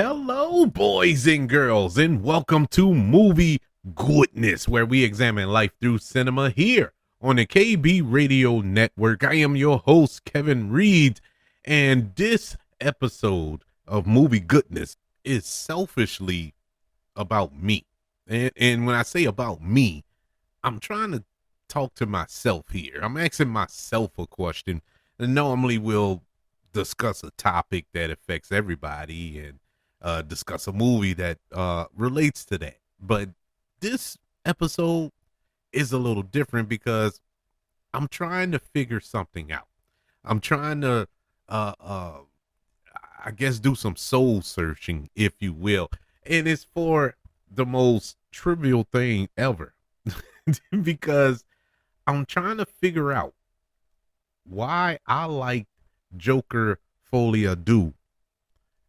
Hello, boys and girls, and welcome to Movie Goodness, where we examine life through cinema here on the KB Radio Network. I am your host, Kevin Reed, and this episode of Movie Goodness is selfishly about me. And when I say about me, I'm trying to talk to myself here. I'm asking myself a question. And normally we'll discuss a topic that affects everybody and discuss a movie that relates to that. But this episode is a little different because I'm trying to figure something out. I'm trying to, uh, uh, I guess, do some soul searching, if you will. And it's for the most trivial thing ever because I'm trying to figure out why I like Joker Folie,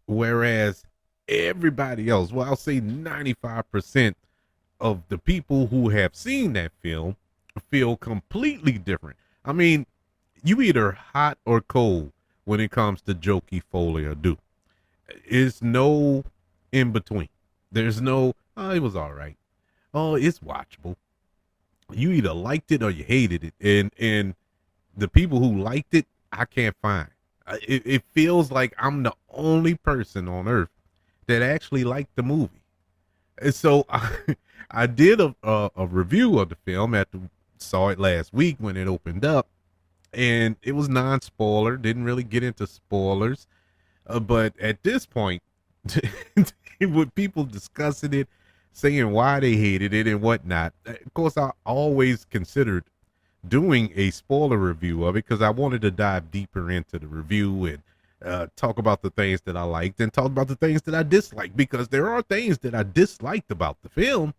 whereas everybody else, well, I'll say 95% of the people who have seen that film feel completely different. I mean, you either hot or cold when it comes to Jokey Folie. It's no in between. There's no, oh, it was all right. Oh, it's watchable. You either liked it or you hated it. And the people who liked it, I can't find. It feels like I'm the only person on earth that actually liked the movie. And so I did a review of the film after saw it last week when it opened up, and it was non-spoiler. Didn't really get into spoilers, but at this point, with people discussing it, saying why they hated it and whatnot, of course, I always considered doing a spoiler review of it because I wanted to dive deeper into the review and talk about the things that I liked and talk about the things that I disliked, because there are things that I disliked about the film.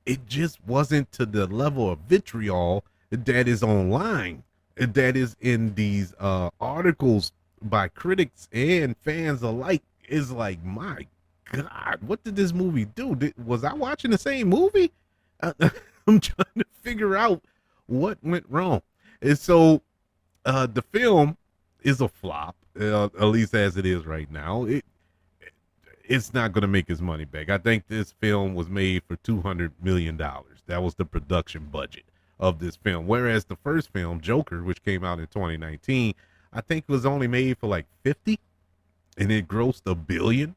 It just wasn't to the level of vitriol that is online, that is in these articles by critics and fans alike. Is like, my God, what did this movie do? Was I watching the same movie? I'm trying to figure out what went wrong. And so the film is a flop, at least as it is right now. It's not going to make its money back. I think this film was made for $200 million. That was the production budget of this film. Whereas the first film, Joker, which came out in 2019, I think was only made for like 50, and it grossed $1 billion,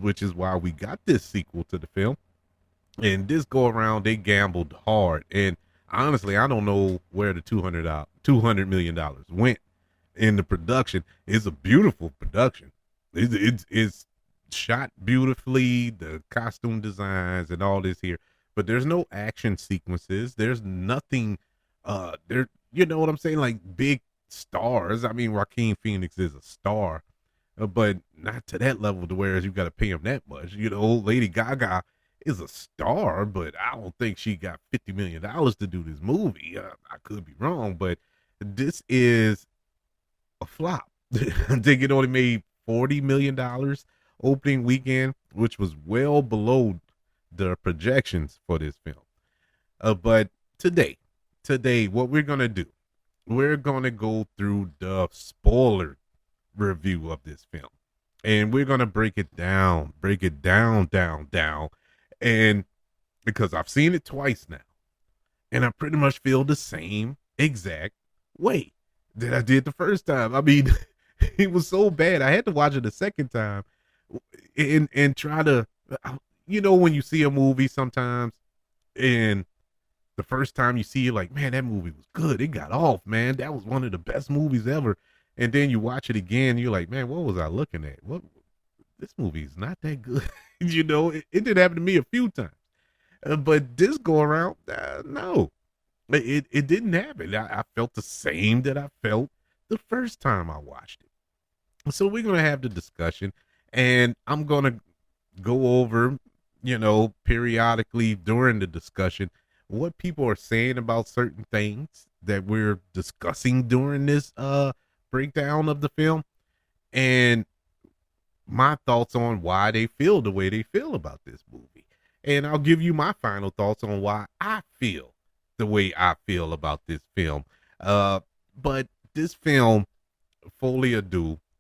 which is why we got this sequel to the film. And this go around, they gambled hard. And honestly, I don't know where the $200 million went in the production. It's a beautiful production. It's shot beautifully, the costume designs and all this here, but there's no action sequences. There's nothing there, you know what I'm saying? Like big stars. I mean, Joaquin Phoenix is a star, but not to that level to where you got to pay him that much. You know, Lady Gaga is a star, but I don't think she got $50 million to do this movie. I could be wrong, but this is a flop. I think it only made $40 million opening weekend, which was well below the projections for this film. But today, what we're gonna do, we're gonna go through the spoiler review of this film, and we're gonna break it down, down, and because I've seen it twice now, and I pretty much feel the same exact way that I did the first time. I mean, it was so bad I had to watch it a second time and try to, you know, when you see a movie sometimes and the first time you see it, like, man, that movie was good, it got off, man, that was one of the best movies ever. And then you watch it again, you're like, man, what was I looking at? What, this movie is not that good. You know, it did happen to me a few times, but this go around, no, it didn't happen. I felt the same that I felt the first time I watched it. So we're gonna have the discussion, and I'm gonna go over, you know, periodically during the discussion what people are saying about certain things that we're discussing during this breakdown of the film, and my thoughts on why they feel the way they feel about this movie. And I'll give you my final thoughts on why I feel the way I feel about this film. But this film, Folie,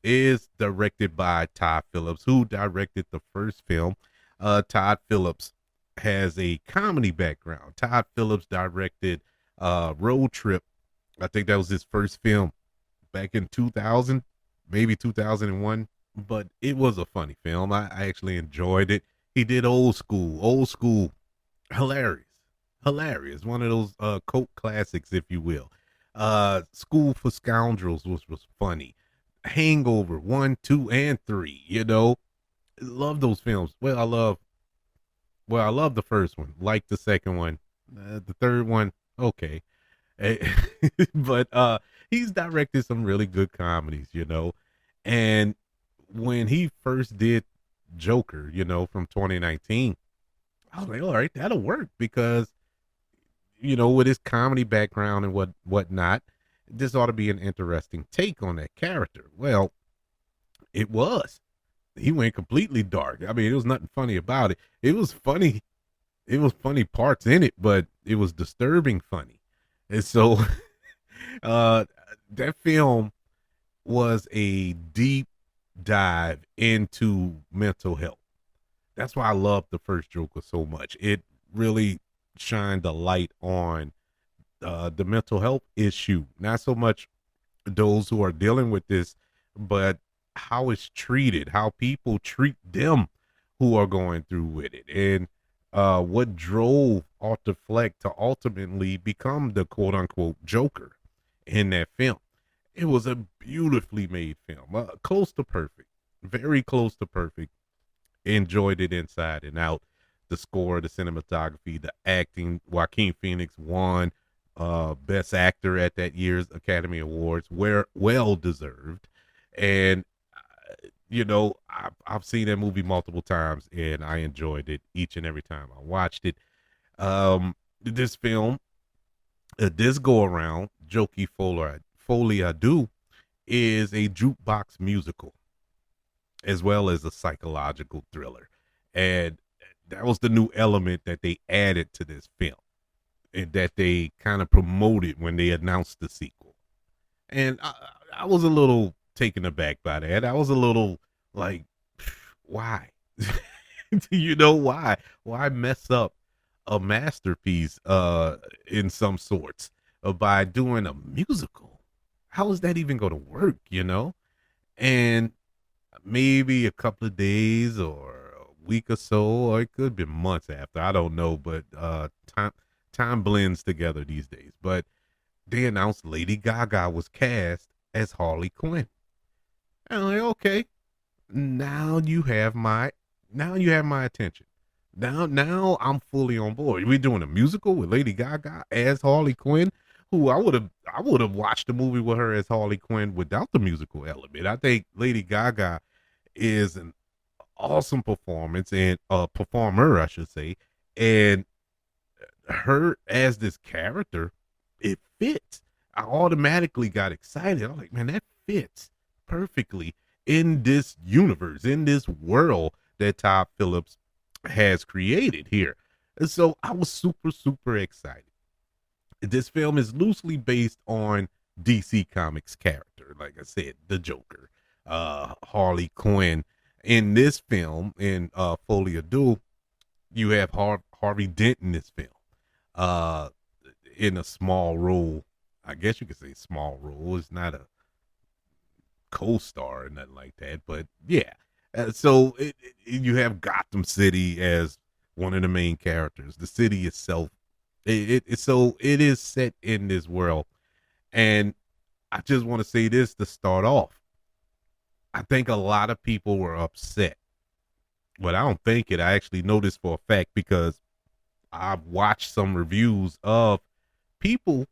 is directed by Todd Phillips, who directed the first film. Todd Phillips has a comedy background. Todd Phillips directed Road Trip. I think that was his first film back in 2000, maybe 2001. But it was a funny film. I actually enjoyed it. He did Old School, hilarious, hilarious. One of those cult classics, if you will. School for Scoundrels, which was funny. Hangover 1, 2, and 3. Love those films. I love the first one. Like the second one. The third one, okay. Eh, but he's directed some really good comedies. And when he first did Joker, from 2019, I was like, all right, that'll work because with his comedy background and whatnot, this ought to be an interesting take on that character. Well, it was. He went completely dark. I mean, there was nothing funny about it. It was funny. It was funny parts in it, but it was disturbing funny. And so uh that film was a deep dive into mental health. That's why I love the first Joker so much. It really shined a light on the mental health issue. Not so much those who are dealing with this, but how it's treated, how people treat them who are going through with it, and what drove Arthur Fleck to ultimately become the quote unquote Joker in that film. It was a beautifully made film, close to perfect, very close to perfect. Enjoyed it inside and out. The score, the cinematography, the acting. Joaquin Phoenix won Best Actor at that year's Academy Awards, where well deserved. And I've seen that movie multiple times, and I enjoyed it each and every time I watched it. This film, this go around, Jokey Folie I Do, is a jukebox musical as well as a psychological thriller. And that was the new element that they added to this film and that they kind of promoted when they announced the sequel. And I was a little taken aback by that. I was a little like, why? Why? Why mess up a masterpiece in some sorts by doing a musical? How is that even going to work? And maybe a couple of days or a week or so, or it could be months after. I don't know, but time blends together these days. But they announced Lady Gaga was cast as Harley Quinn. And I'm like, okay, now you have my attention. Now I'm fully on board. We're doing a musical with Lady Gaga as Harley Quinn, who I would have watched the movie with her as Harley Quinn without the musical element. I think Lady Gaga is an awesome performance and performer, I should say, and her as this character, it fits. I automatically got excited. I'm like, man, that fits perfectly in this universe, in this world that Todd Phillips has created here. And so I was super, super excited. This film is loosely based on DC Comics character, like I said, the Joker, Harley Quinn. In this film, in Folie à Deux, you have Harvey Dent in this film, uh, in a small role. I guess you could say small role. It's not a co-star or nothing like that, but yeah. So you have Gotham City as one of the main characters. The city itself, so it is set in this world, and I just want to say this to start off. I think a lot of people were upset, but I don't think it. I actually know this for a fact because I've watched some reviews of people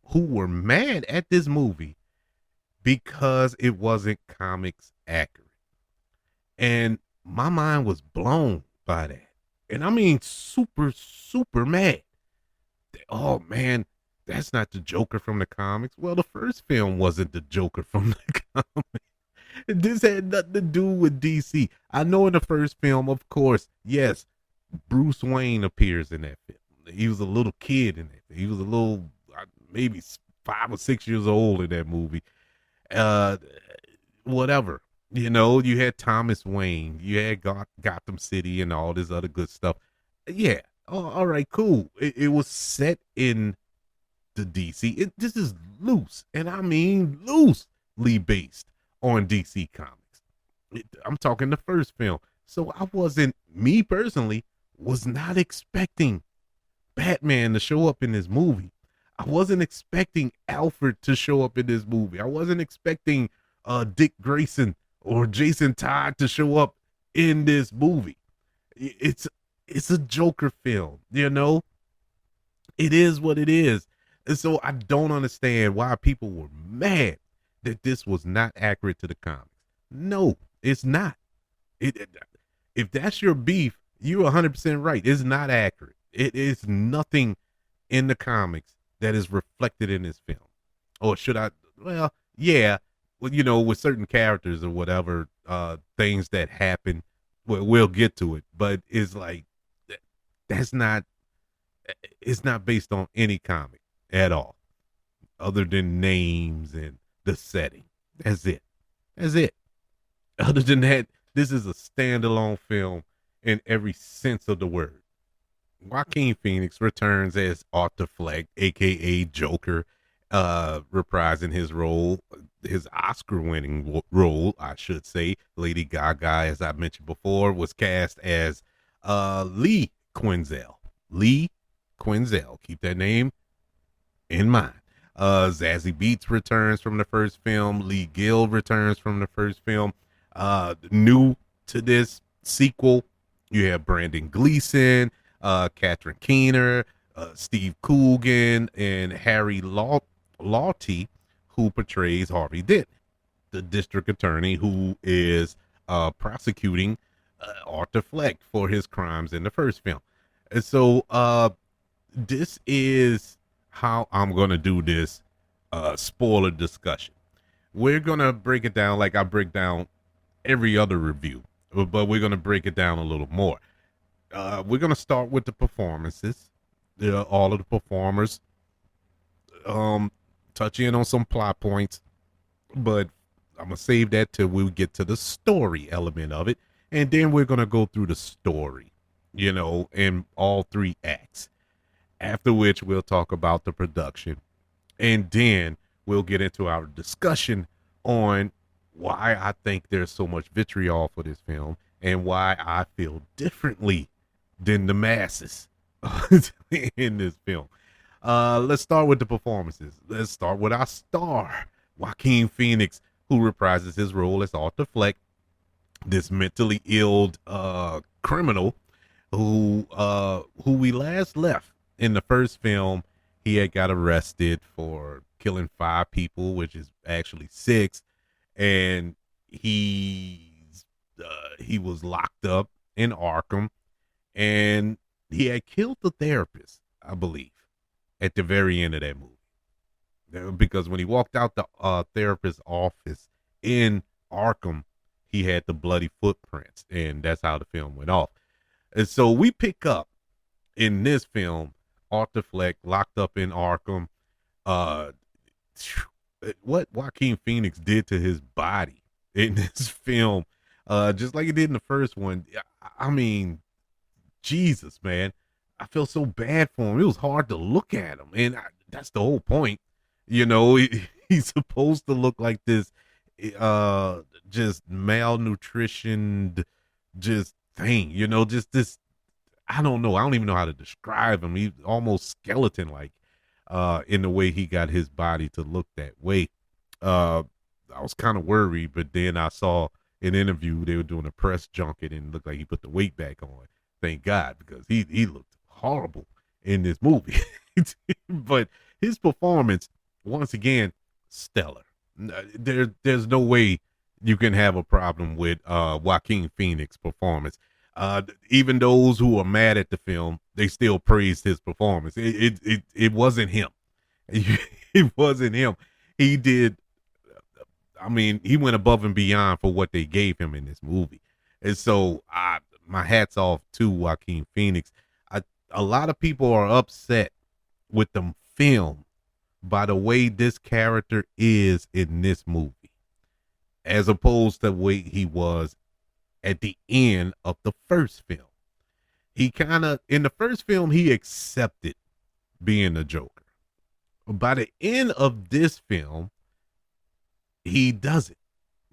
who were mad at this movie because it wasn't comics accurate. And my mind was blown by that. And I mean, super, super mad. Oh, man, that's not the Joker from the comics. Well, the first film wasn't the Joker from the comics. This had nothing to do with DC. I know in the first film, of course, yes, Bruce Wayne appears in that film. He was a little kid in it. He was a little, maybe 5 or 6 years old in that movie. Uh, whatever. You know, you had Thomas Wayne, you had Gotham City, and all this other good stuff. Yeah, oh, all right, cool. It was set in the DC. This is loose, and I mean loosely based on DC Comics. I'm talking the first film. So I wasn't, me personally, was not expecting Batman to show up in this movie. I wasn't expecting Alfred to show up in this movie. I wasn't expecting Dick Grayson or Jason Todd to show up in this movie. It's it's a Joker film, you know? It is what it is. And so I don't understand why people were mad that this was not accurate to the comics. No, it's not. If that's your beef, you're 100% right. It's not accurate. It is nothing in the comics that is reflected in this film. Or should I? Well, yeah. Well, you know, with certain characters or whatever, things that happen, we'll get to it. But it's like that's not. It's not based on any comic at all, other than names and the setting. That's it. That's it. Other than that, this is a standalone film in every sense of the word. Joaquin Phoenix returns as Arthur Fleck, aka Joker, reprising his role, his Oscar-winning role, I should say. Lady Gaga, as I mentioned before, was cast as Lee Quinzel. Lee Quinzel. Keep that name in mind. Zazie Beetz returns from the first film. Lee Gill returns from the first film. New to this sequel, you have Brandon Gleeson, Catherine Keener, Steve Coogan, and Harry Lawty, who portrays Harvey Dent, the district attorney who is prosecuting Arthur Fleck for his crimes in the first film. And so this is how I'm going to do this spoiler discussion. We're going to break it down like I break down every other review, but we're going to break it down a little more. We're going to start with the performances. All of the performers, touch in on some plot points, but I'm going to save that till we get to the story element of it. And then we're going to go through the story, you know, in all three acts. After which we'll talk about the production. And then we'll get into our discussion on why I think there's so much vitriol for this film and why I feel differently than the masses in this film. Let's start with the performances. Let's start with our star, Joaquin Phoenix, who reprises his role as Arthur Fleck, this mentally ill criminal who we last left in the first film. He had got arrested for killing 5 people, which is actually 6, and he was locked up in Arkham, and he had killed the therapist, I believe, at the very end of that movie. Because when he walked out the therapist's office in Arkham, he had the bloody footprints, and that's how the film went off. And so we pick up in this film Arthur Fleck locked up in Arkham. What Joaquin Phoenix did to his body in this film, just like he did in the first one. I mean, Jesus, man, I feel so bad for him. It was hard to look at him, and that's the whole point. You know, he's supposed to look like this, just malnutritioned, just thing. You know, just this. I don't know. I don't even know how to describe him. He's almost skeleton like in the way he got his body to look that way. I was kind of worried, but then I saw an interview. They were doing a press junket and it looked like he put the weight back on. Thank God, because he looked horrible in this movie. But his performance, once again, stellar. There's no way you can have a problem with Joaquin Phoenix performance. Even those who are mad at the film, they still praised his performance. It wasn't him. It wasn't him. He did. I mean, he went above and beyond for what they gave him in this movie. And so my hat's off to Joaquin Phoenix. A lot of people are upset with the film by the way this character is in this movie. as opposed to the way he was at the end of the first film. He kind of, in the first film, he accepted being the Joker. By the end of this film, he doesn't,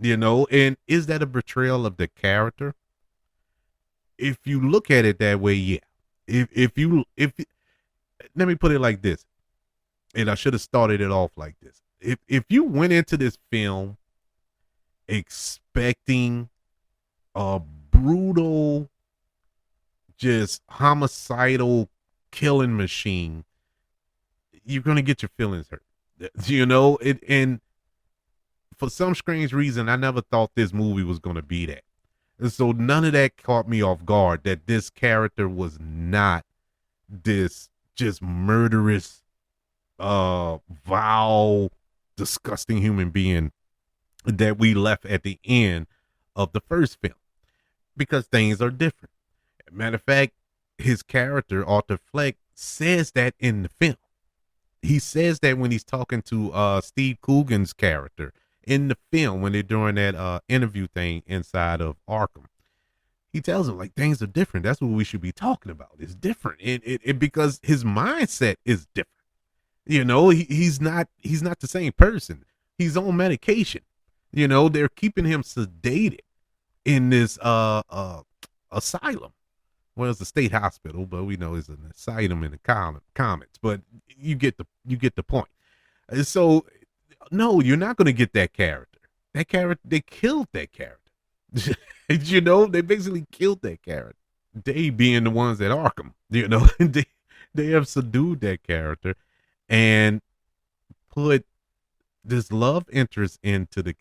and is that a betrayal of the character? If you look at it that way, yeah. If let me put it like this, and I should have started it off like this. If you went into this film expecting a brutal, just homicidal killing machine, you're gonna get your feelings hurt. And for some strange reason, I never thought this movie was gonna be that. And so none of that caught me off guard. That this character was not this just murderous, vile, disgusting human being that we left at the end of the first film, because things are different. Matter of fact, his character, Arthur Fleck, says that in the film. He says that when he's talking to Steve Coogan's character in the film, when they're doing that interview thing inside of Arkham. He tells him, like, things are different. That's what we should be talking about. It's different. Because his mindset is different. He's not the same person. He's on medication. They're keeping him sedated in this asylum. Well, it's a state hospital, but we know it's an asylum in the comics. But you get the point. So, no, you're not going to get that character. That character, they killed that character. They basically killed that character. They being the ones at Arkham, they have subdued that character and put this love interest into the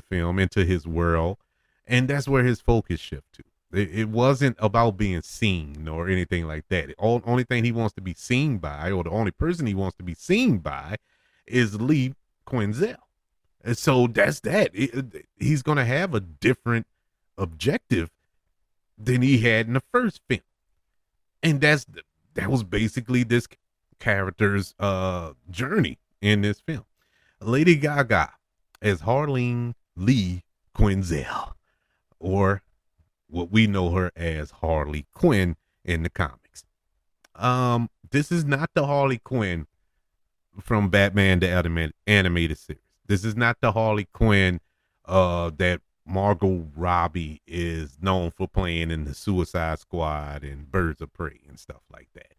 film, into his world, and that's where his focus shift to. It wasn't about being seen or anything like that. The only thing he wants to be seen by, or the only person he wants to be seen by, is Lee Quinzel. And so that's that. He's going to have a different objective than he had in the first film. And that was basically this character's journey in this film. Lady Gaga as Harleen Lee Quinzel, or what we know her as Harley Quinn in the comics. This is not the Harley Quinn from Batman the animated series. This is not the Harley Quinn that Margot Robbie is known for playing in the Suicide Squad and Birds of Prey and stuff like that.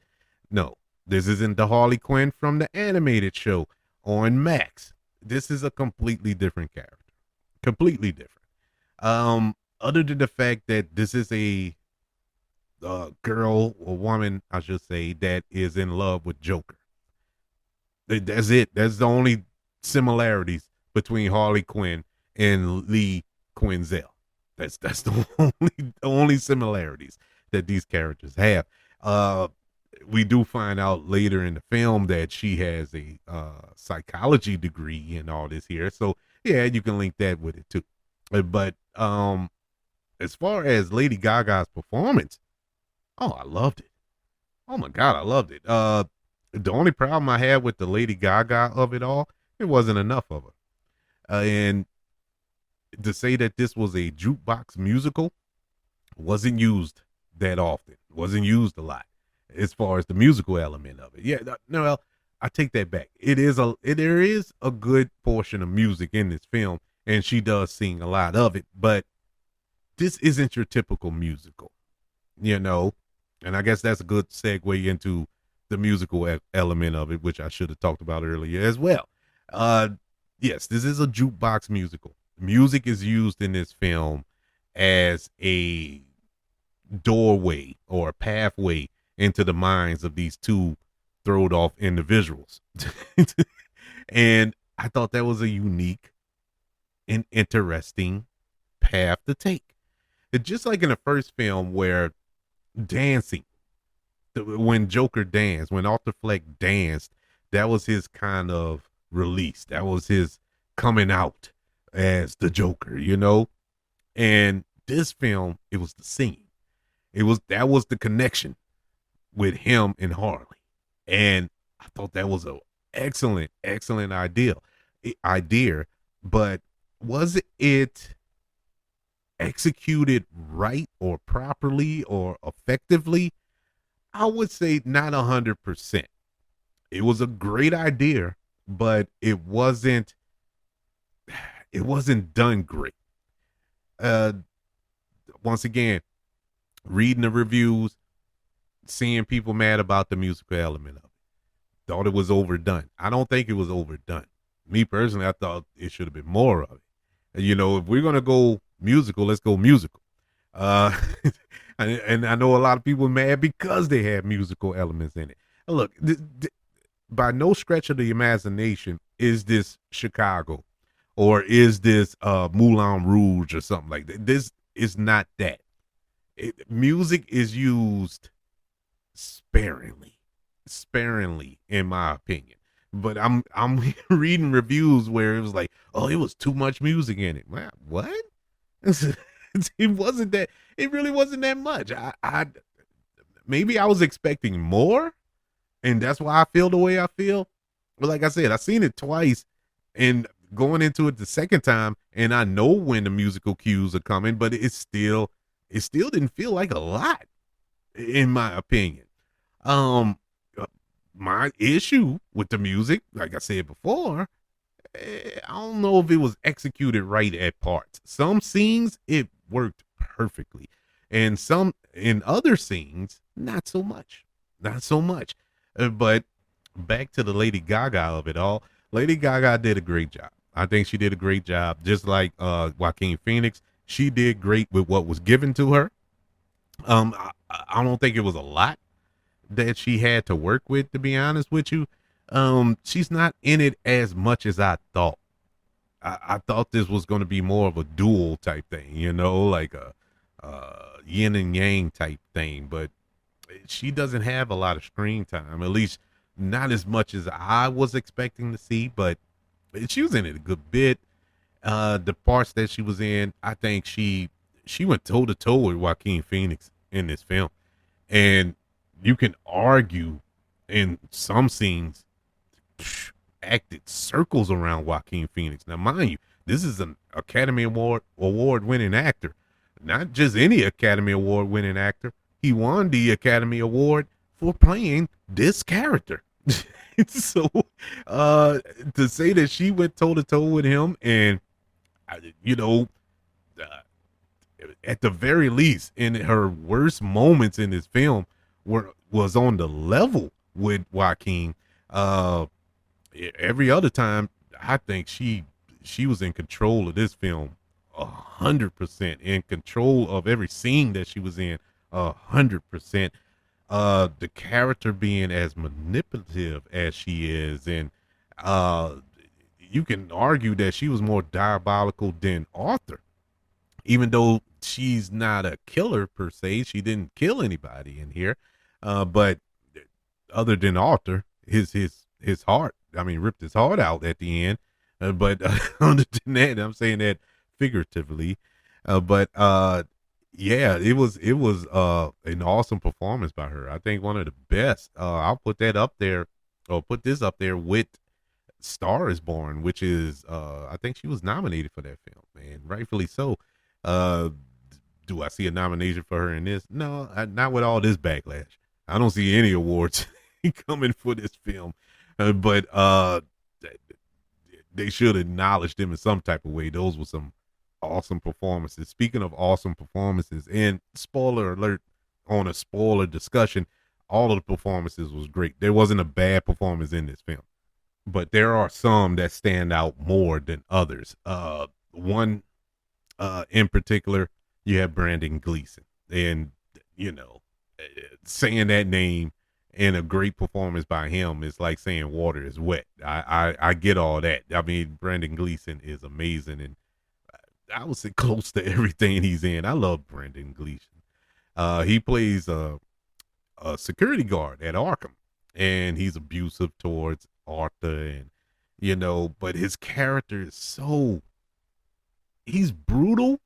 No, this isn't the Harley Quinn from the animated show on Max. This is a completely different character. Completely different. Other than the fact that this is a girl or woman, I should say, that is in love with Joker. That's it. That's the only similarities between Harley Quinn and Lee Quinzel. That's the only similarities that these characters have. We do find out later in the film that she has a psychology degree and all this here. So yeah, you can link that with it too. But as far as Lady Gaga's performance, oh, I loved it. Oh my God, I loved it. The only problem I had with the Lady Gaga of it all, it wasn't enough of her. And to say that this was a jukebox musical wasn't used that often. Wasn't used a lot as far as the musical element of it. Yeah, no, I take that back. There is a good portion of music in this film, and she does sing a lot of it, but this isn't your typical musical, and I guess that's a good segue into the musical element of it, which I should have talked about earlier as well. Yes, this is a jukebox musical. Music is used in this film as a doorway or a pathway into the minds of these two throwed off individuals. And I thought that was a unique and interesting path to take. It's just like in the first film where dancing, when Joker danced, when Arthur Fleck danced, that was his kind of release. That was his coming out as the Joker, And this film, it was the singing. That was the connection with him and Harley. And I thought that was an excellent idea. But Was it executed right or properly or effectively? I would say not 100%. It was a great idea, but it wasn't done great. Uh, Once again, reading the reviews, seeing people mad about the musical element of it, thought it was overdone. I don't think it was overdone. Me personally, I thought it should have been more of it. If we're gonna go musical, let's go musical. Uh, and I know a lot of people are mad because they have musical elements in it. Look, by no stretch of the imagination is this Chicago or is this Moulin Rouge or something like that. This is not that. Music is used sparingly, sparingly, in my opinion. But I'm reading reviews where it was like, oh, it was too much music in it. Man, what? It wasn't that. It really wasn't that much. I maybe I was expecting more, and that's why I feel the way I feel. But like I said, I seen it twice, and going into it the second time, and I know when the musical cues are coming, but it still didn't feel like a lot, in my opinion. Um, uh, my issue with the music, like I said before, I don't know if it was executed right at parts. Some scenes it worked perfectly, and some in other scenes not so much, not so much. But back to the Lady Gaga of it all. Lady Gaga did a great job. I think she did a great job, just like Joaquin Phoenix. She did great with what was given to her. I don't think it was a lot that she had to work with, to be honest with you. She's not in it as much as I thought. I thought this was going to be more of a duel type thing, like a yin and yang type thing. But she doesn't have a lot of screen time, at least not as much as I was expecting to see. But she was in it a good bit. The parts that she was in, I think she went toe to toe with Joaquin Phoenix in this film, and you can argue in some scenes acted circles around Joaquin Phoenix. Now, mind you, this is an Academy Award winning actor, not just any Academy Award winning actor. He won the Academy Award for playing this character. So, to say that she went toe to toe with him, and you know, uh, at the very least, in her worst moments in this film, was on the level with Joaquin. Uh, every other time, I think she was in control of this film, 100% in control of every scene that she was in, 100%. The character being as manipulative as she is, and uh, you can argue that she was more diabolical than Arthur, even though she's not a killer per se. She didn't kill anybody in here, but other than Arthur, his heart. I mean, ripped his heart out at the end. But other than that, I'm saying that figuratively. But yeah, it was an awesome performance by her. I think one of the best. I'll put that up there, or put this up there with Star is Born, which is I think she was nominated for that film, and rightfully so. Uh, do I see a nomination for her in this? No, not with all this backlash. I don't see any awards coming for this film, but they should acknowledge them in some type of way. Those were some awesome performances. Speaking of awesome performances, and spoiler alert on a spoiler discussion, all of the performances was great. There wasn't a bad performance in this film, but there are some that stand out more than others. One in particular, you have Brandon Gleeson, and you know, saying that name and a great performance by him is like saying water is wet. I get all that. I mean, Brandon Gleeson is amazing, and I would say close to everything he's in. I love Brandon Gleeson. He plays a security guard at Arkham, and he's abusive towards Arthur, and but his character is he's brutal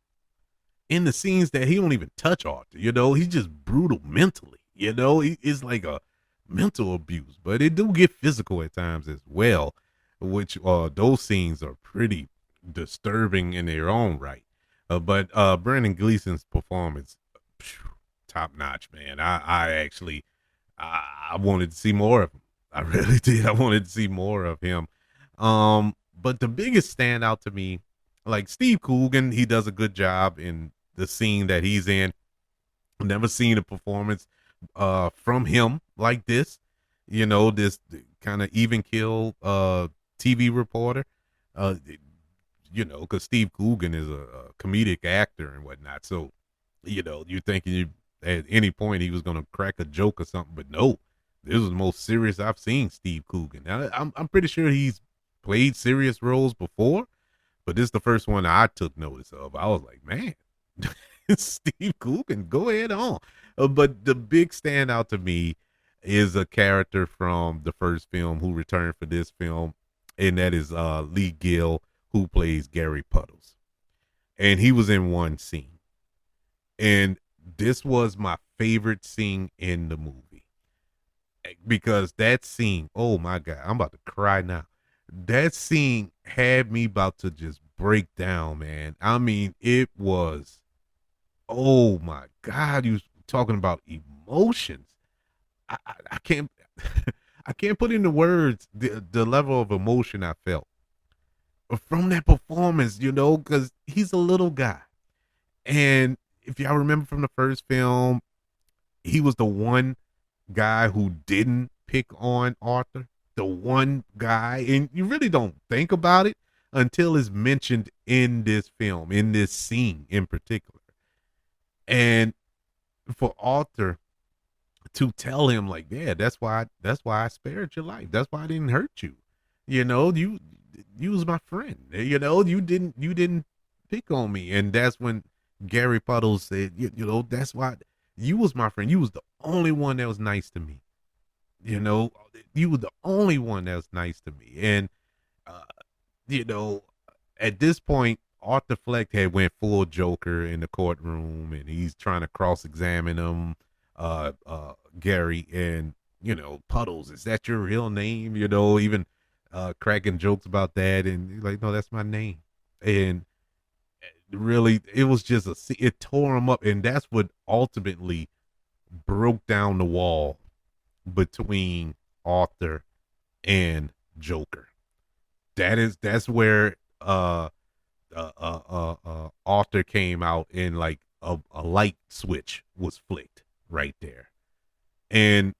in the scenes that he don't even touch Arthur. He's just brutal mentally. It's like a mental abuse, but it do get physical at times as well, which those scenes are pretty disturbing in their own right. But Brandon Gleason's performance, top notch, man. I actually I wanted to see more of him. I really did. I wanted to see more of him. But the biggest standout to me, like Steve Coogan, he does a good job in the scene that he's in. I've never seen a performance from him like this. You know, this kind of even kill TV reporter. Uh you know, because Steve Coogan is a comedic actor and whatnot. So, you know, you're thinking at any point he was going to crack a joke or something, but no, this was the most serious I've seen Steve Coogan. Now, I'm pretty sure he's played serious roles before, but this is the first one I took notice of. I was like, man, Steve Coogan, go ahead on. But the big standout to me is a character from the first film who returned for this film, and that is Lee Gill, who plays Gary Puddles. And he was in one scene. And this was my favorite scene in the movie. Because that scene, oh my God, I'm about to cry now. That scene had me about to just break down, man. I mean, it was, oh my God, you was talking about emotions. I can't I can't put into words the level of emotion I felt from that performance, you know, because he's a little guy. And if y'all remember from the first film, he was the one guy who didn't pick on Arthur, the one guy. And you really don't think about it until it's mentioned in this film, in this scene in particular. And for Arthur to tell him like, yeah, that's why I spared your life. That's why I didn't hurt you. You know, you was my friend. You know, you didn't pick on me. And that's when Gary Puddles said, you know, that's why you was my friend. You was the only one that was nice to me. You know, you were the only one that was nice to me. And uh, you know, at this point, Arthur Fleck had went full Joker in the courtroom, and he's trying to cross examine him, Gary, and you know, Puddles, is that your real name? You know, even cracking jokes about that, and he's like, no, that's my name. And really, it was just it tore him up, and that's what ultimately broke down the wall between Arthur and Joker. That's where Arthur came out, and like a light switch was flicked right there. And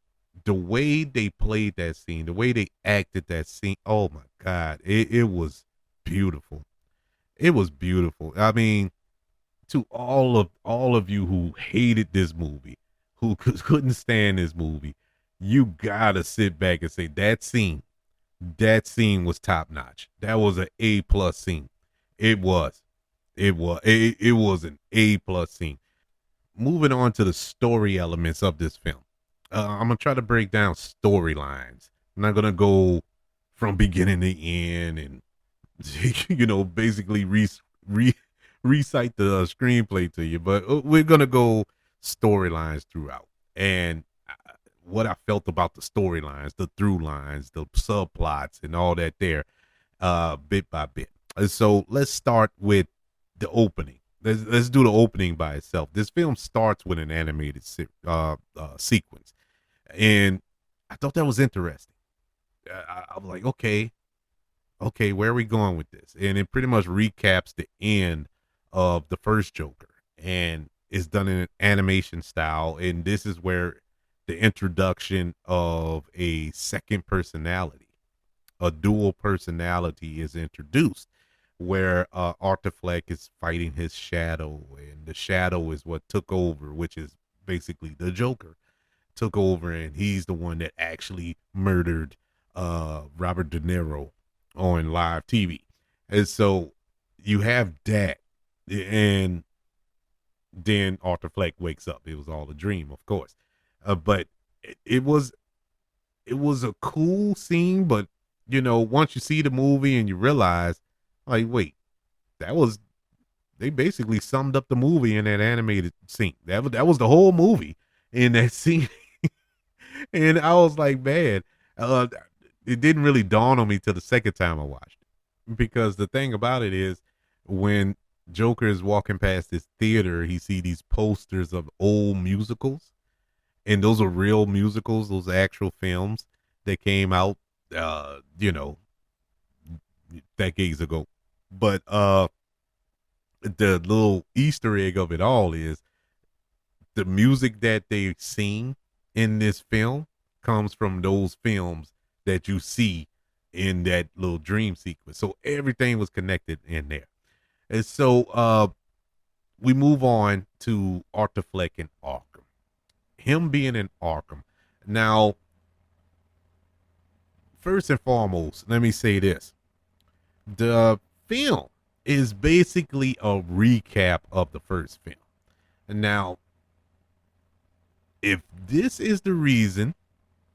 the way they played that scene, the way they acted that scene, oh my God, it was beautiful. It was beautiful. I mean, to all of you who hated this movie, who couldn't stand this movie, you gotta sit back and say that scene was top notch. That was an A+ scene. It was. It was an A+ scene. Moving on to the story elements of this film. I'm gonna try to break down storylines. I'm not gonna go from beginning to end and you know basically recite the screenplay to you, but we're gonna go storylines throughout and what I felt about the storylines, the through lines, the subplots, and all that there, bit by bit. So let's start with the opening. Let's do the opening by itself. This film starts with an animated sequence, and I thought that was interesting. I was like, okay, where are we going with this? And it pretty much recaps the end of the first Joker, and it's done in an animation style. And this is where the introduction of a second personality, a dual personality, is introduced, where Arthur Fleck is fighting his shadow, and the shadow is what took over, which is basically the Joker took over, and he's the one that actually murdered Robert De Niro on live TV. And so you have that, and then Arthur Fleck wakes up. It was all a dream, of course. But it was a cool scene, but you know, once you see the movie and you realize, like, wait, that was they basically summed up the movie in that animated scene. That was the whole movie in that scene. And I was like, man, uh, it didn't really dawn on me till the second time I watched it. because the thing about it is when Joker is walking past this theater, he see these posters of old musicals, and those are real musicals, those actual films that came out, you know, decades ago. But the little Easter egg of it all is the music that they sing in this film comes from those films that you see in that little dream sequence. So everything was connected in there. And so we move on to Arthur Fleck and Arkham. Him being in Arkham. Now, first and foremost, let me say this. The film is basically a recap of the first film. And now, if this is the reason,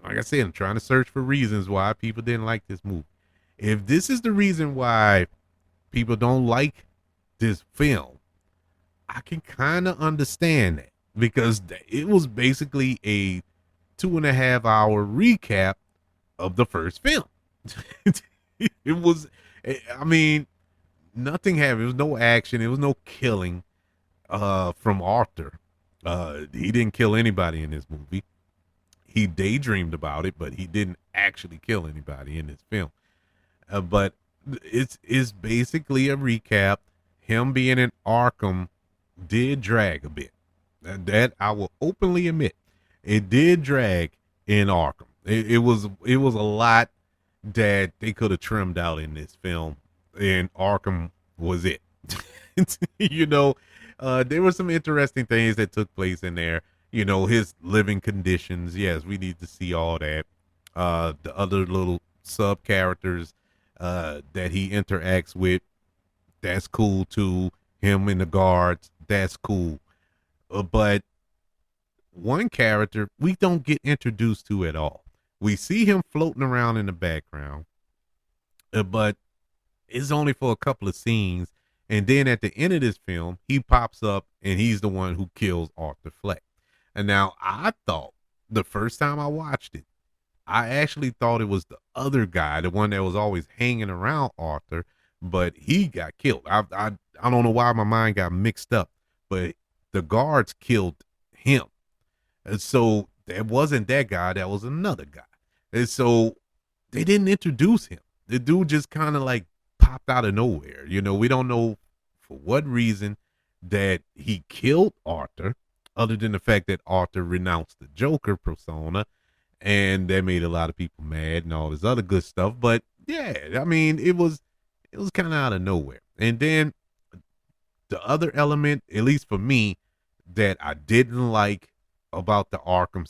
like I said, I'm trying to search for reasons why people didn't like this movie. If this is the reason why people don't like this film, I can kind of understand that because it was basically a 2.5 hour recap of the first film. It was, I mean, nothing happened. There was no action. There was no killing from Arthur. He didn't kill anybody in this movie. He daydreamed about it, but he didn't actually kill anybody in this film. But it's basically a recap. Him being in Arkham did drag a bit. That I will openly admit. It did drag in Arkham. It was a lot that they could have trimmed out in this film, and Arkham was it. you know, there were some interesting things that took place in there. You know, his living conditions. Yes, we need to see all that. The other little sub characters that he interacts with, that's cool too. Him and the guards, that's cool. But one character we don't get introduced to at all. We see him floating around in the background, but it's only for a couple of scenes. And then at the end of this film, he pops up and he's the one who kills Arthur Fleck. And now I thought the first time I watched it, I actually thought it was the other guy, the one that was always hanging around Arthur, but he got killed. I don't know why my mind got mixed up, but the guards killed him. And so that wasn't that guy, that was another guy. And so they didn't introduce him. The dude just kind of like popped out of nowhere. You know, we don't know for what reason that he killed Arthur, other than the fact that Arthur renounced the Joker persona, and that made a lot of people mad and all this other good stuff. But yeah, I mean, it was kind of out of nowhere. And then the other element, at least for me, that I didn't like about the Arkham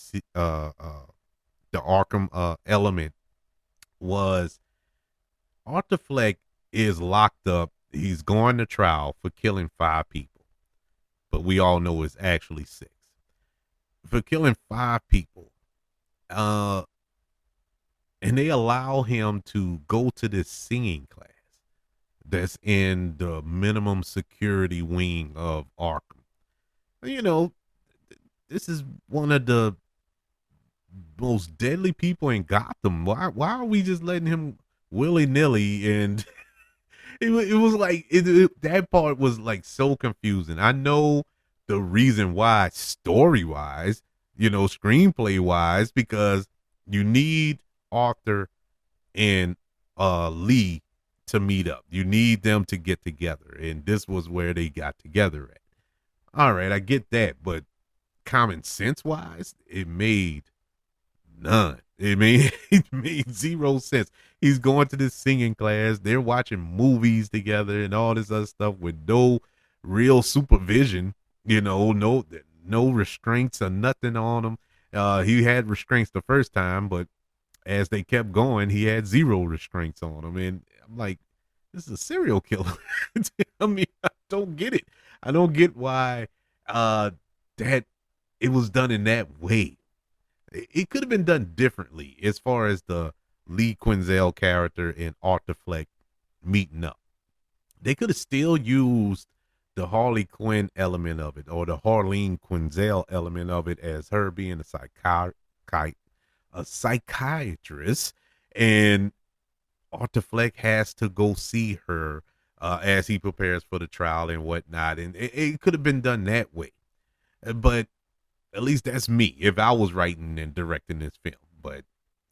element was Arthur Fleck is locked up. He's going to trial for killing 5 people, but we all know it's actually 6 for killing 5 people. And they allow him to go to this singing class that's in the minimum security wing of Arkham. You know, this is one of the most deadly people in Gotham. Why are we just letting him willy nilly? And it was like that part was like so confusing. I know the reason why, story wise, you know, screenplay wise, because you need Arthur and Lee to meet up. You need them to get together, and this was where they got together at. All right, I get that, but common sense wise, it made none. It made 0 sense. He's going to this singing class. They're watching movies together and all this other stuff with no real supervision. You know, no restraints or nothing on him. He had restraints the first time, but as they kept going, he had 0 restraints on him. And I'm like, this is a serial killer. I mean, I don't get it. I don't get why that it was done in that way. It could have been done differently as far as the Lee Quinzel character and Arthur Fleck meeting up. They could have still used the Harley Quinn element of it, or the Harleen Quinzel element of it, as her being a psychiatrist, and Arthur Fleck has to go see her as he prepares for the trial and whatnot, and it could have been done that way. But at least that's me if I was writing and directing this film. But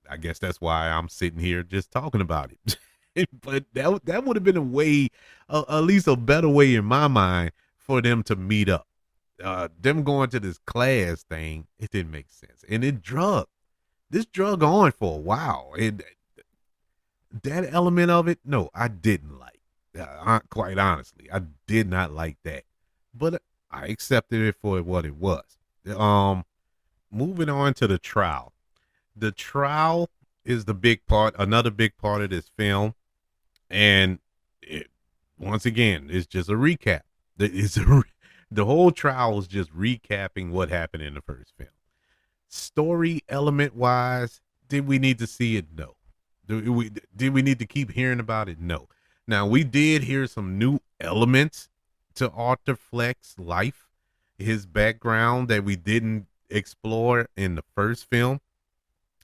I guess that's why I'm sitting here just talking about it. But that would have been a way, at least a better way in my mind, for them to meet up. Them going to this class thing, it didn't make sense, and this drug on for a while. And that element of it, no, I didn't like. Quite honestly, I did not like that, but I accepted it for what it was. Um, Moving on to the trial. The trial is the big part, another big part of this film, and it, once again, it's just a recap. The whole trial is just recapping what happened in the first film. Story element wise, did we need to see it? No. Did we need to keep hearing about it? No. Now we did hear some new elements to Arthur Fleck's life, his background that we didn't explore in the first film.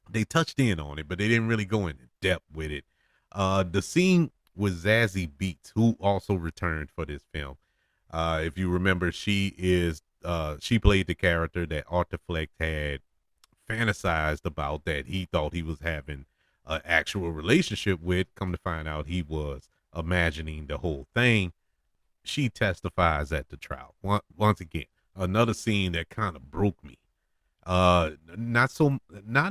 They touched in on it, but they didn't really go into depth with it. The scene with Zazie Beetz, who also returned for this film. If you remember, she played the character that Arthur Fleck had fantasized about, that he thought he was having an actual relationship with. Come to find out, he was imagining the whole thing. She testifies at the trial. Once again, another scene that kind of broke me. Not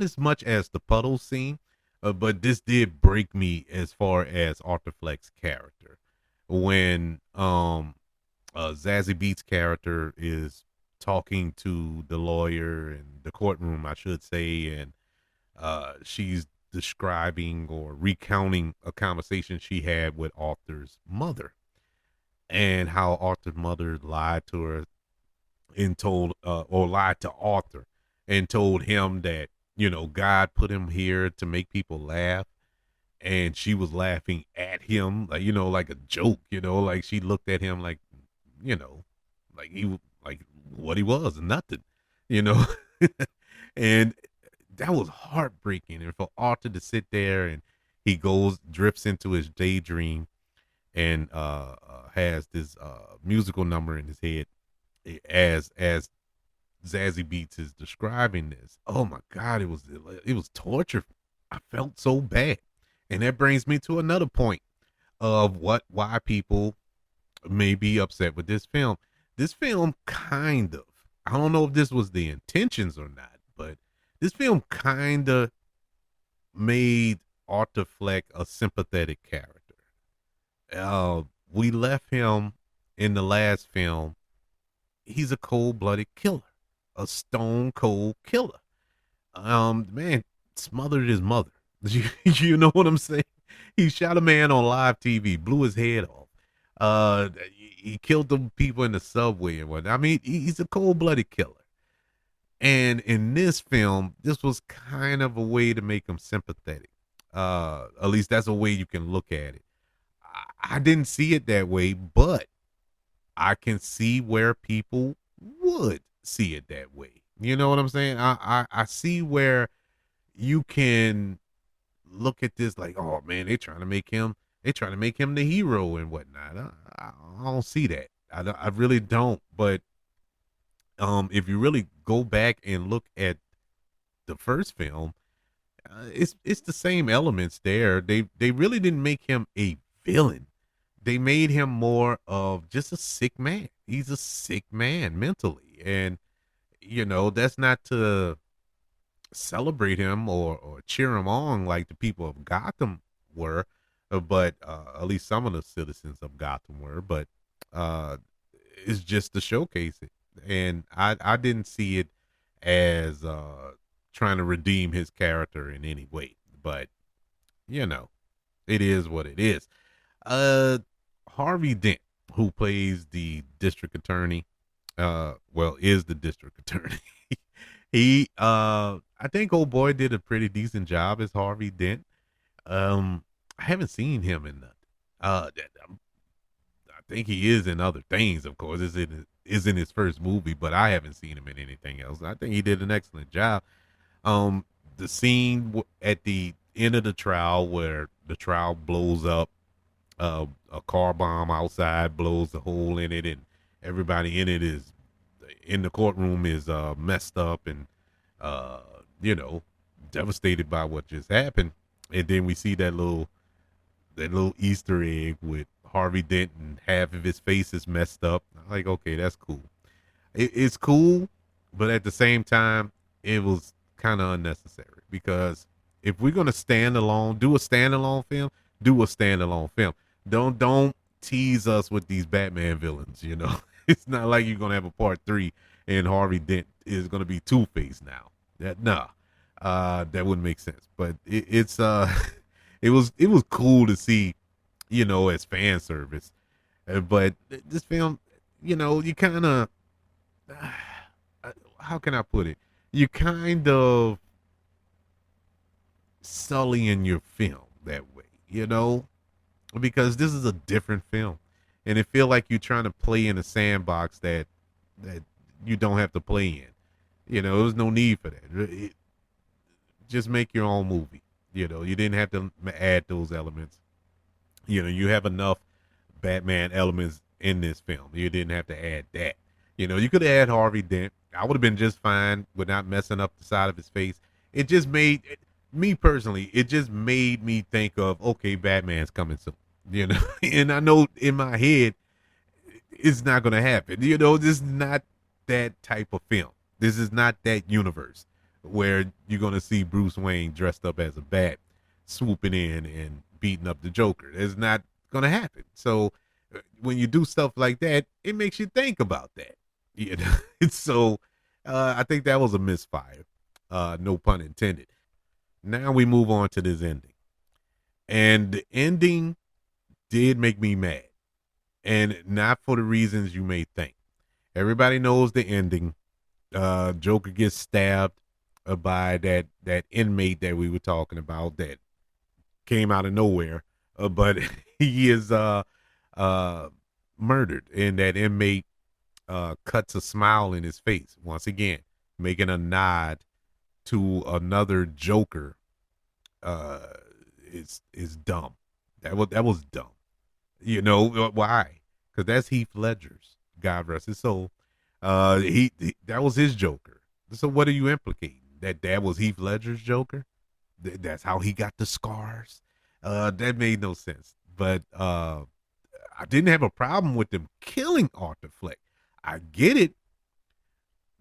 as much as the puddle scene, but this did break me as far as Arthur Fleck's character. When Zazie Beetz' character is talking to the lawyer in the courtroom, I should say, and she's describing or recounting a conversation she had with Arthur's mother, and how Arthur's mother lied to her and told or lied to Arthur and told him that, God put him here to make people laugh, and she was laughing at him, like, like a joke, like she looked at him like, you know like like what he was, nothing, you know and that was heartbreaking. And for Arthur to sit there, and he drifts into his daydream, and has this musical number in his head, as Zazie Beetz is describing this. Oh my God, it was torture. I felt so bad. And that brings me to another point of why people may be upset with this film. This film kind of, I don't know if this was the intentions or not, but this film kind of made Arthur Fleck a sympathetic character. We left him in the last film. He's a cold-blooded killer, a stone cold killer. Man smothered his mother. You know what I'm saying? He shot a man on live TV, blew his head off. He killed the people in the subway and whatnot. I mean, he's a cold-blooded killer. And in this film, this was kind of a way to make him sympathetic. At least that's a way you can look at it. I didn't see it that way, but I can see where people would see it that way. You know what I'm saying? I see where you can look at this like, oh man, they trying to make him the hero and whatnot. I don't see that. I really don't. But if you really go back and look at the first film, it's the same elements there. They really didn't make him a villain. They made him more of just a sick man. He's a sick man mentally, and that's not to celebrate him or cheer him on like the people of Gotham were, but at least some of the citizens of Gotham were. But it's just to showcase it, and I didn't see it as trying to redeem his character in any way. But it is what it is. Harvey Dent, who plays the district attorney, is the district attorney. I think old boy did a pretty decent job as Harvey Dent. I haven't seen him in nothing. I think he is in other things, of course. Is in his first movie, but I haven't seen him in anything else. I think he did an excellent job. The scene at the end of the trial where the trial blows up. A car bomb outside blows a hole in it, and everybody in it is in the courtroom is messed up and uh, you know devastated by what just happened. And then we see that little Easter egg with Harvey Dent and half of his face is messed up. I'm like, okay, that's cool. It's cool, but at the same time, it was kind of unnecessary because if we're gonna do a standalone film, do a standalone film. Don't tease us with these Batman villains. It's not like you're gonna have a part three and Harvey Dent is gonna be Two Face now. That wouldn't make sense. But it's it was cool to see, as fan service. But this film, you kind of how can I put it? You kind of sullying your film that way, because this is a different film, and it feel like you're trying to play in a sandbox that you don't have to play in. There's no need for that. Just make your own movie. You didn't have to add those elements. You have enough Batman elements in this film. You didn't have to add that. You could have had Harvey Dent. I would have been just fine with not messing up the side of his face. It just made me personally. It just made me think of, okay, Batman's coming soon. And I know in my head it's not gonna happen. This is not that type of film. This is not that universe where you're gonna see Bruce Wayne dressed up as a bat swooping in and beating up the Joker. It's not gonna happen. So when you do stuff like that, it makes you think about that. So I think that was a misfire. No pun intended. Now we move on to this ending. And the ending did make me mad. And not for the reasons you may think. Everybody knows the ending. Joker gets stabbed by that inmate that we were talking about that came out of nowhere. But he is murdered, and that inmate cuts a smile in his face once again, making a nod to another Joker. Is dumb. That was dumb. Why? Because that's Heath Ledger's, God rest his soul. He that was his Joker. So what are you implicating? That was Heath Ledger's Joker? That's how he got the scars. That made no sense. But I didn't have a problem with them killing Arthur Fleck. I get it.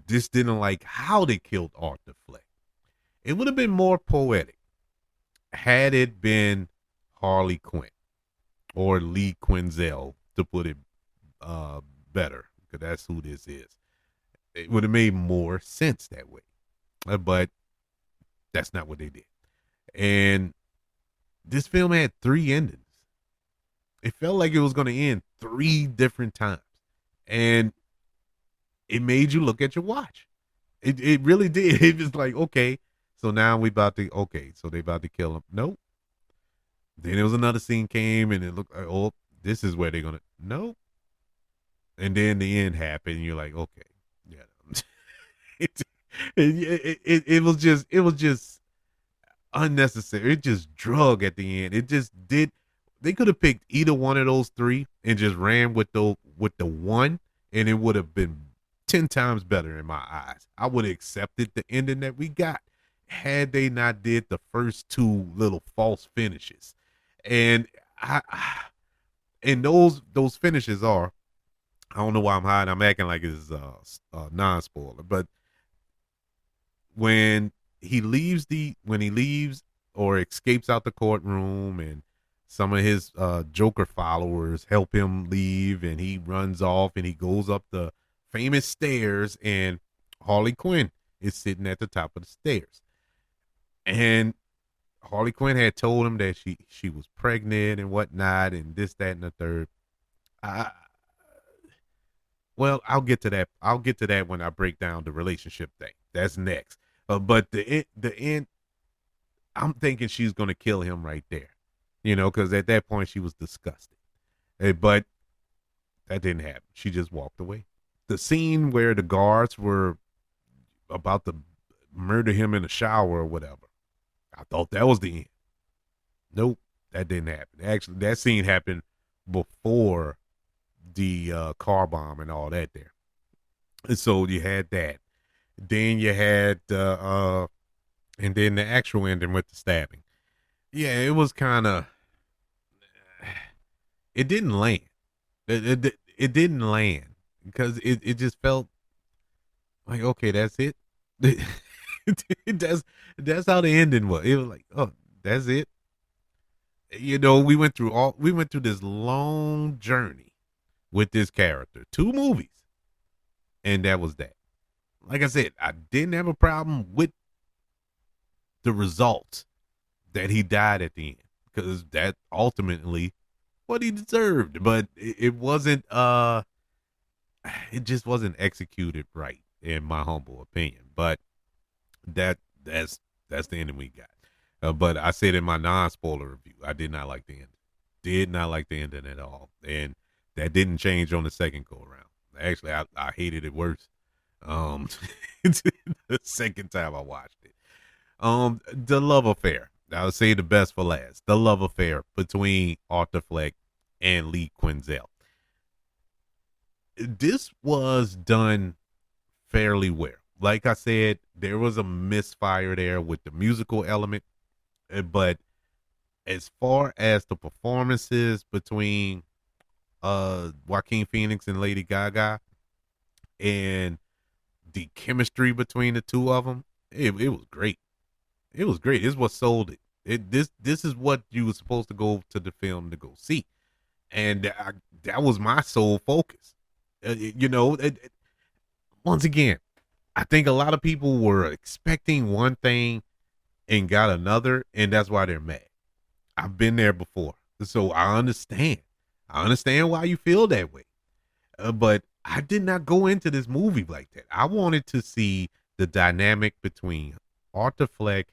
Just didn't like how they killed Arthur Fleck. It would have been more poetic had it been Harley Quinn or Lee Quinzel, to put it better, because that's who this is. It would have made more sense that way. But that's not what they did. And this film had 3 endings. It felt like it was going to end 3 different times. And it made you look at your watch. It really did. It was like, okay, so now so they about to kill him. Nope. Then there was another scene came and it looked like, oh, this is where they're going to, nope. And then the end happened and you're like, okay, yeah. it was just unnecessary. It just drug at the end. It just did. They could have picked either one of those 3 and just ran with the one, and it would have been 10 times better in my eyes. I would have accepted the ending that we got had they not did the first 2 little false finishes. And and those finishes are, I don't know why I'm hiding. I'm acting like it's non-spoiler, but when he leaves or escapes out the courtroom, and some of his Joker followers help him leave, and he runs off and he goes up the famous stairs, and Harley Quinn is sitting at the top of the stairs. And Harley Quinn had told him that she was pregnant and whatnot, and this, that, and the third. Well, I'll get to that. I'll get to that when I break down the relationship thing. That's next. But the end, I'm thinking she's gonna kill him right there, because at that point she was disgusted. But that didn't happen. She just walked away. The scene where the guards were about to murder him in the shower or whatever, I thought that was the end. Nope, that didn't happen. Actually, that scene happened before the car bomb and all that there. And so you had that. Then you had and then the actual ending with the stabbing. Yeah, it was kind of it didn't land. It didn't land because it just felt like okay, that's it. that's that's how the ending was. It was like, oh, that's it. You know, we went through this long journey with this character, two movies, and that was that. Like I said, I didn't have a problem with the result that he died at the end because that ultimately what he deserved, but it wasn't it just wasn't executed right in my humble opinion. But that that's the ending we got. But I said in my non-spoiler review, I did not like the ending. Did not like the ending at all, and that didn't change on the second go around. Actually, I hated it worse. Um, the second time I watched it. The love affair. I would say the best for last. The love affair between Arthur Fleck and Lee Quinzel. This was done fairly well. Like I said, there was a misfire there with the musical element, but as far as the performances between Joaquin Phoenix and Lady Gaga and the chemistry between the two of them, it was great. It was great. It's what sold it. This is what you were supposed to go to the film to go see, and that was my sole focus. You know, once again, I think a lot of people were expecting one thing and got another, and that's why they're mad. I've been there before, so I understand. I understand why you feel that way. But I did not go into this movie like that. I wanted to see the dynamic between Arthur Fleck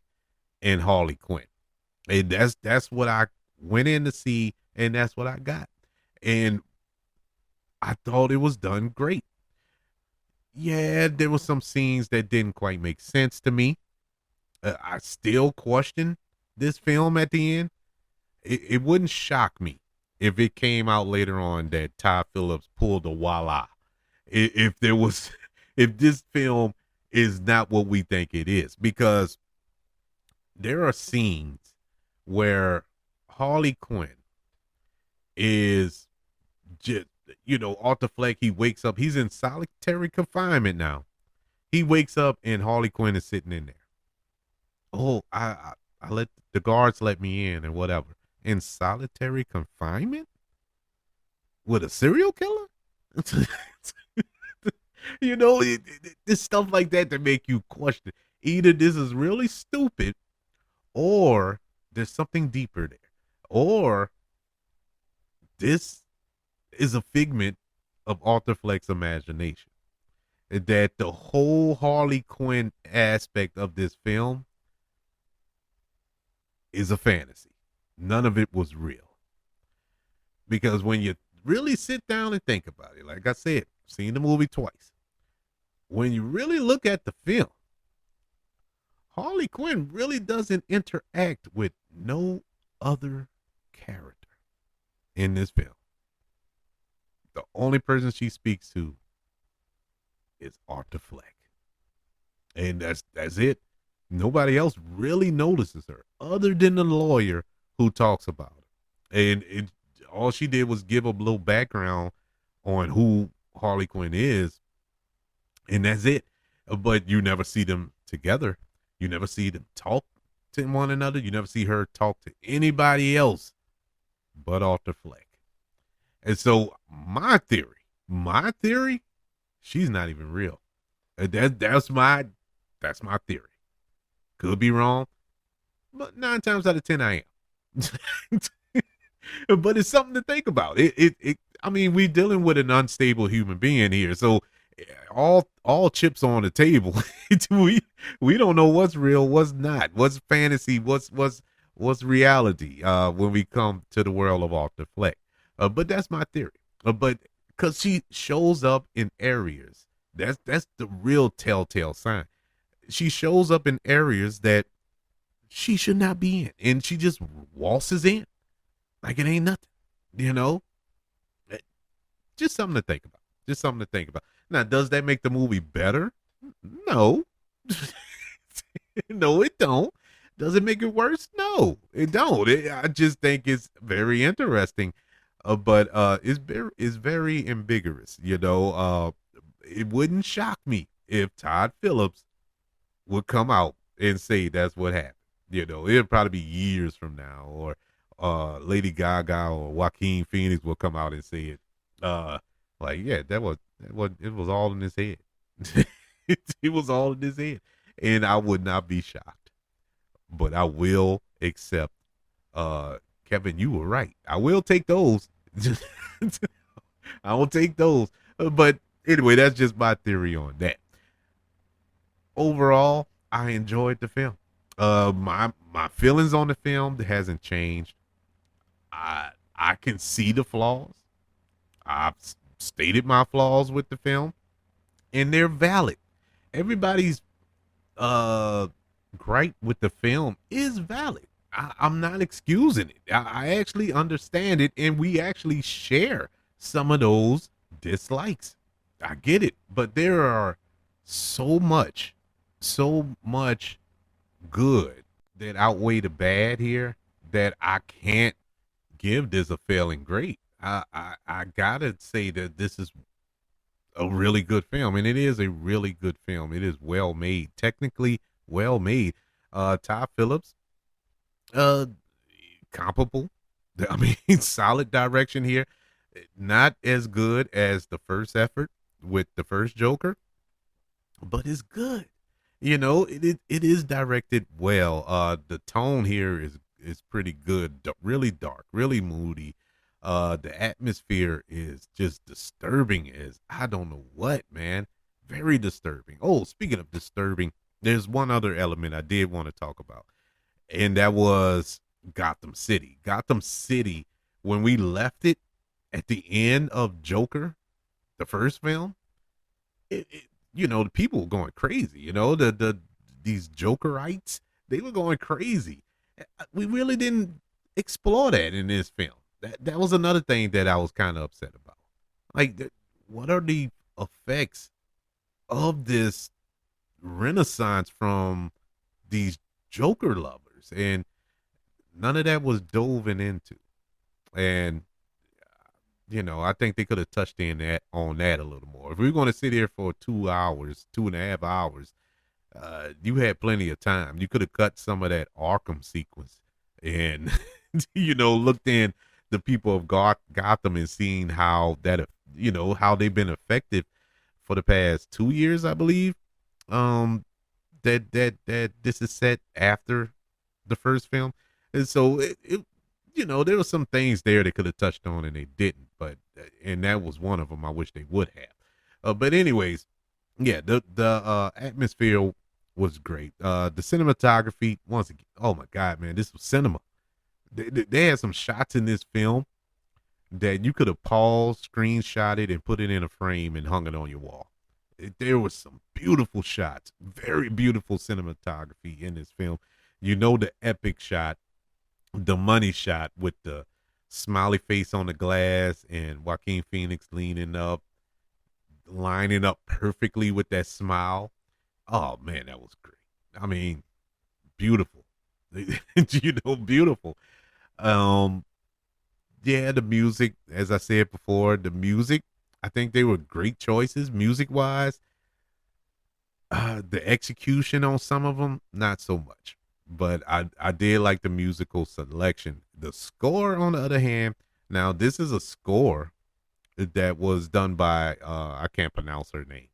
and Harley Quinn. And that's what I went in to see, and that's what I got. And I thought it was done great. Yeah, there were some scenes that didn't quite make sense to me. I still question this film at the end. It wouldn't shock me if it came out later on that Todd Phillips pulled a voila. If there was, if this film is not what we think it is, because there are scenes where Harley Quinn is just, you know, Arthur Fleck, he wakes up, he's in solitary confinement now. He wakes up and Harley Quinn is sitting in there. Oh, I let the guards let me in and whatever. In solitary confinement with a serial killer? You know, this stuff like that to make you question. Either this is really stupid or there's something deeper there. Or this is a figment of Arthur Fleck's imagination. That the whole Harley Quinn aspect of this film is a fantasy. None of it was real. Because when you really sit down and think about it, like I said, I've seen the movie twice. When you really look at the film, Harley Quinn really doesn't interact with no other character in this film. The only person she speaks to is Arthur Fleck. And that's it. Nobody else really notices her other than the lawyer who talks about her. And all she did was give a little background on who Harley Quinn is, and that's it. But you never see them together. You never see them talk to one another. You never see her talk to anybody else but Arthur Fleck. And so my theory, she's not even real. That's my theory. Could be wrong, but 9 times out of 10 I am. But it's something to think about. I mean, we're dealing with an unstable human being here, so all chips on the table. we don't know what's real, what's not, what's fantasy, what's reality. When we come to the world of Arthur Fleck, but that's my theory. But because she shows up in areas, that's the real telltale sign. She shows up in areas that she should not be in, and she just waltzes in like it ain't nothing. You know, Eh, just something to think about. Just something to think about. Now, does that make the movie better? No. No, it don't. Does it make it worse? No, it don't. I just think it's very interesting, but it's very ambiguous. It wouldn't shock me if Todd Phillips would come out and say that's what happened. It'll probably be years from now, or Lady Gaga or Joaquin Phoenix will come out and say it. Uh, like, yeah, that was it was all in his head. It was all in his head, and I would not be shocked. But I will accept. Kevin, you were right. I will take those. I will take those. But anyway, that's just my theory on that. Overall, I enjoyed the film. My feelings on the film hasn't changed. I can see the flaws. I've stated my flaws with the film, and they're valid. Everybody's uh gripe with the film is valid. I'm not excusing it. I actually understand it, and we actually share some of those dislikes. I get it, but there are so much, so much good that outweigh the bad here that I can't give this a failing grade. I gotta say that this is a really good film, and it is a really good film. It is well made, technically well made. Todd Phillips, uh, comparable. I mean, solid direction here. Not as good as the first effort with the first Joker, but it's good. It is directed well. The tone here is pretty good. Really dark, really moody. The atmosphere is just disturbing as I don't know what, man. Very disturbing. Oh, speaking of disturbing, there's one other element I did want to talk about, and that was Gotham City. Gotham City, when we left it at the end of Joker, the first film, the people were going crazy. These Jokerites, they were going crazy. We really didn't explore that in this film. That was another thing that I was kind of upset about. Like, what are the effects of this renaissance from these Joker lovers? And none of that was dove into. And I think they could have touched in that on that a little more. If we are going to sit here for 2 hours, 2.5 hours, you had plenty of time. You could have cut some of that Arkham sequence and looked in the people of Gotham and seen how that how they've been effective for the past 2 years, I believe. That this is set after the first film, and so there were some things there they could have touched on and they didn't, and that was one of them. I wish they would have. But anyways, yeah, the atmosphere was great. The cinematography, once again, oh my god, man, this was cinema. They had some shots in this film that you could have paused, screenshotted, and put it in a frame and hung it on your wall. There was some beautiful shots, very beautiful cinematography in this film. The epic shot, the money shot with the smiley face on the glass and Joaquin Phoenix leaning up, lining up perfectly with that smile. Oh man, that was great. I mean, beautiful. Beautiful. Um, yeah, the music, as I said before, the music, I think they were great choices music wise. The execution on some of them, not so much. But I did like the musical selection. The score, on the other hand, now this is a score that was done by I can't pronounce her name,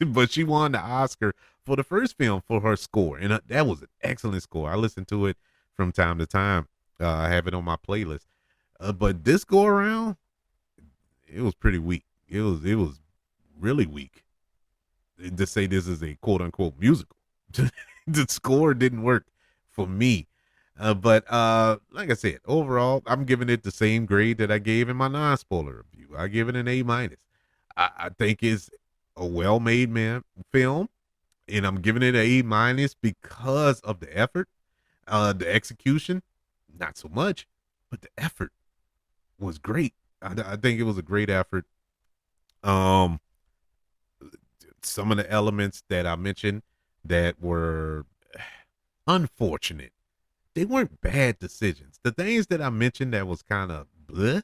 but she won the Oscar for the first film for her score, and that was an excellent score. I listen to it from time to time. I have it on my playlist, but this go around, it was pretty weak. It was really weak to say this is a quote unquote musical. The score didn't work for me. But like I said, overall, I'm giving it the same grade that I gave in my non-spoiler review. I give it an A minus. I think it's a well-made film, and I'm giving it an A minus because of the effort. The execution, not so much, but the effort was great. I think it was a great effort. Um, some of the elements that I mentioned that were unfortunate, they weren't bad decisions. The things that I mentioned that was kind of bleh,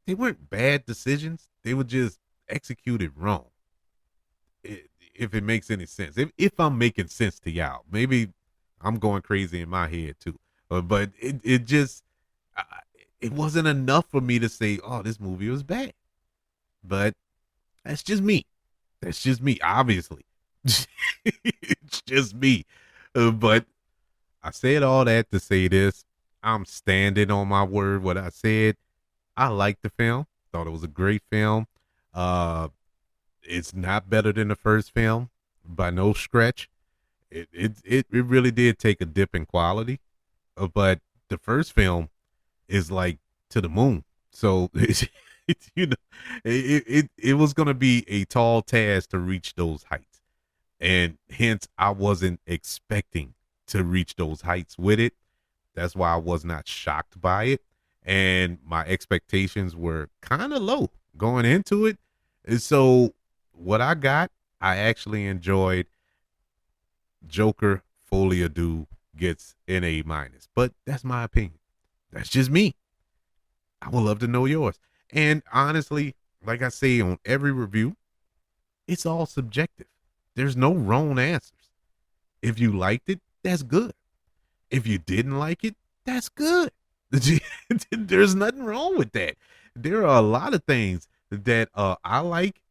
they weren't bad decisions. They were just executed wrong. If it makes any sense, if I'm making sense to y'all, maybe I'm going crazy in my head too. But it just uh, it wasn't enough for me to say, oh, this movie was bad. But that's just me. That's just me. Obviously, it's just me. But I said all that to say this. I'm standing on my word. What I said. I liked the film. Thought it was a great film. Uh, it's not better than the first film by no stretch. It really did take a dip in quality, but the first film is like to the moon. So you know, it was gonna be a tall task to reach those heights, and hence I wasn't expecting to reach those heights with it. That's why I was not shocked by it, and my expectations were kind of low going into it. And so what I got, I actually enjoyed. Joker Folie gets an A minus, but that's my opinion. That's just me. I would love to know yours. And honestly, like I say on every review, it's all subjective. There's no wrong answers. If you liked it, that's good. If you didn't like it, that's good. There's nothing wrong with that. There are a lot of things that I like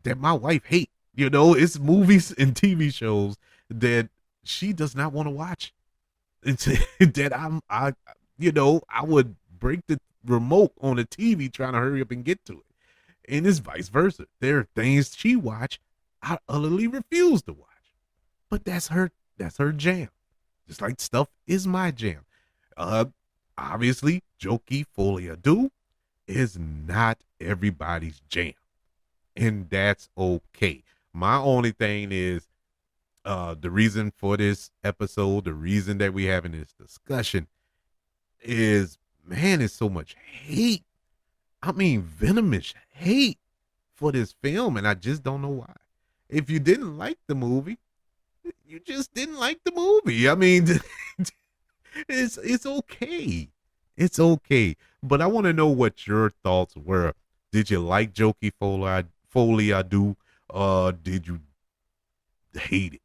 that my wife hates. You know, it's movies and TV shows that she does not want to watch. It's that I would break the remote on the TV trying to hurry up and get to it. And it's vice versa. There are things she watch I utterly refuse to watch. But that's her jam. Just like stuff is my jam. Uh Obviously, Jokey Folie is not everybody's jam. And that's okay. My only thing is the reason for this episode, the reason that we having this discussion is, man, it's so much hate. I mean, venomous hate for this film, and I just don't know why. If you didn't like the movie, you just didn't like the movie. I mean, it's okay. It's okay. But I want to know what your thoughts were. Did you like Jokey Folie I do? Did you hate it?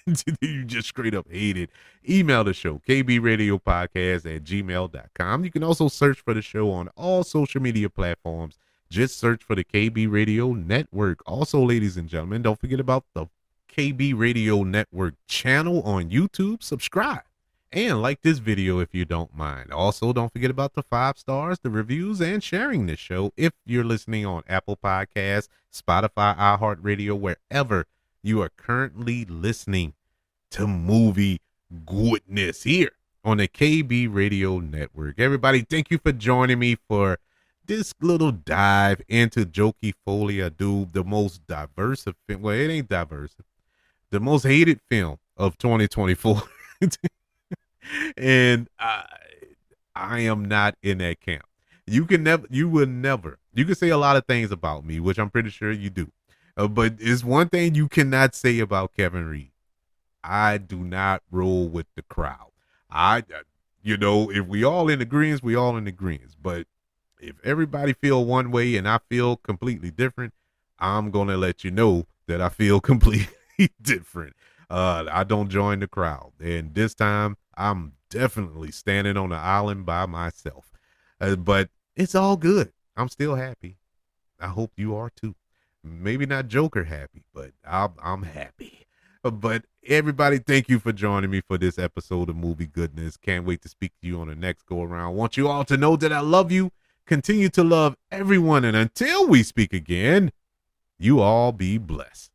Did you just straight up hate it? Email the show, kbradiopodcast@gmail.com. You can also search for the show on all social media platforms. Just search for the KB Radio Network. Also, ladies and gentlemen, don't forget about the KB Radio Network channel on YouTube. Subscribe and like this video if you don't mind. Also, don't forget about the 5 stars, the reviews, and sharing this show if you're listening on Apple Podcasts, Spotify, iHeartRadio, wherever you are currently listening to movie goodness here on the KB Radio Network. Everybody, thank you for joining me for this little dive into Jokey Folie the most diverse of film. Well, it ain't diverse. The most hated film of 2024. And I am not in that camp. You can say a lot of things about me, which I'm pretty sure you do. But it's one thing you cannot say about Kevin Reed. I do not roll with the crowd. If we all in agreement, we all in agreement. But if everybody feel one way and I feel completely different, I'm going to let you know that I feel completely different. I don't join the crowd. And this time I'm definitely standing on the island by myself. But it's all good. I'm still happy. I hope you are too. Maybe not Joker happy, but I'm happy. But everybody, thank you for joining me for this episode of Movie Goodness. Can't wait to speak to you on the next go around. Want you all to know that I love you. Continue to love everyone. And until we speak again, you all be blessed.